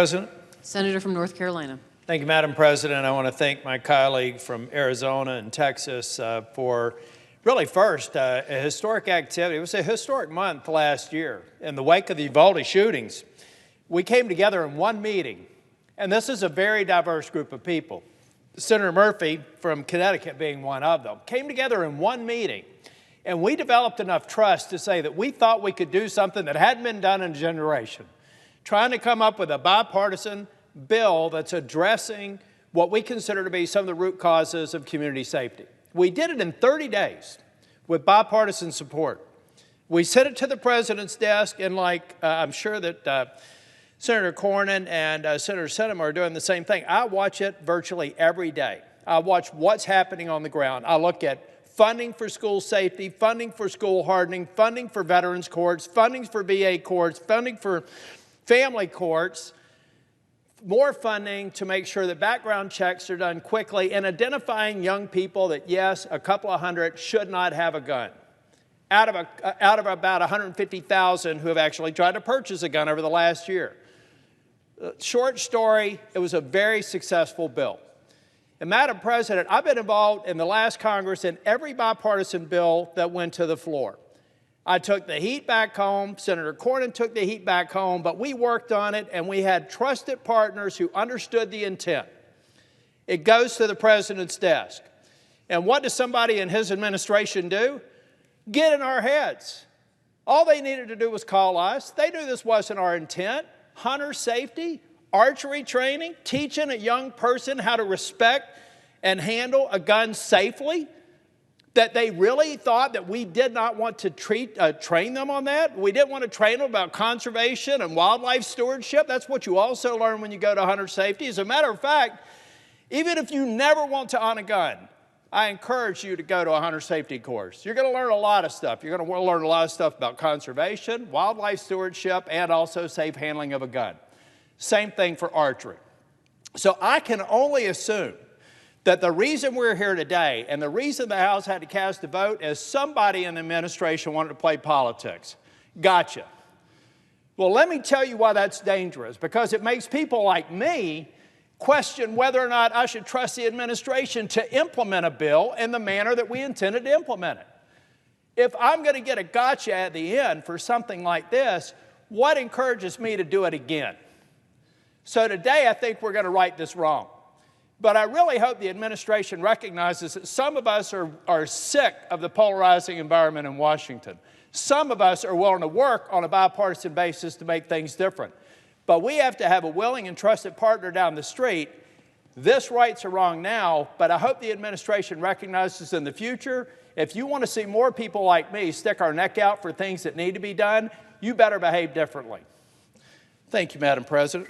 President. Senator from North Carolina. Thank you, Madam President. I want to thank my colleague from Arizona and Texas for really first a historic activity. It was a historic month last year. In the wake of the Uvalde shootings, we came together in one meeting, and this is a very diverse group of people. Senator Murphy from Connecticut being one of them, came together in one meeting, and we developed enough trust to say that we thought we could do something that hadn't been done in a generation, trying to come up with a bipartisan bill that's addressing what we consider to be some of the root causes of community safety. We did it in 30 days with bipartisan support. We sent it to the President's desk, and I'm sure that Senator Cornyn and Senator Sinema are doing the same thing. I watch it virtually every day. I watch what's happening on the ground. I look at funding for school safety, funding for school hardening, funding for veterans courts, funding for VA courts, funding for family courts, more funding to make sure that background checks are done quickly, and identifying young people that, yes, a couple of hundred should not have a gun. Out of about 150,000 who have actually tried to purchase a gun over the last year. Short story, it was a very successful bill. And Madam President, I've been involved in the last Congress in every bipartisan bill that went to the floor. I took the heat back home, Senator Cornyn took the heat back home, but we worked on it and we had trusted partners who understood the intent. It goes to the President's desk. And what does somebody in his administration do? Get in our heads. All they needed to do was call us. They knew this wasn't our intent. Hunter safety, archery training, teaching a young person how to respect and handle a gun safely, that they really thought that we did not want to train them on that. We didn't want to train them about conservation and wildlife stewardship. That's what you also learn when you go to hunter safety. As a matter of fact, even if you never want to own a gun, I encourage you to go to a hunter safety course. You're going to learn a lot of stuff. You're going to learn a lot of stuff about conservation, wildlife stewardship, and also safe handling of a gun. Same thing for archery. So I can only assume that the reason we're here today and the reason the House had to cast a vote is somebody in the administration wanted to play politics. Gotcha. Well, let me tell you why that's dangerous, because it makes people like me question whether or not I should trust the administration to implement a bill in the manner that we intended to implement it. If I'm going to get a gotcha at the end for something like this, what encourages me to do it again? So today I think we're going to right this wrong. But I really hope the administration recognizes that some of us are sick of the polarizing environment in Washington. Some of us are willing to work on a bipartisan basis to make things different. But we have to have a willing and trusted partner down the street. This rights are wrong now, but I hope the administration recognizes in the future, if you want to see more people like me stick our neck out for things that need to be done, you better behave differently. Thank you, Madam President.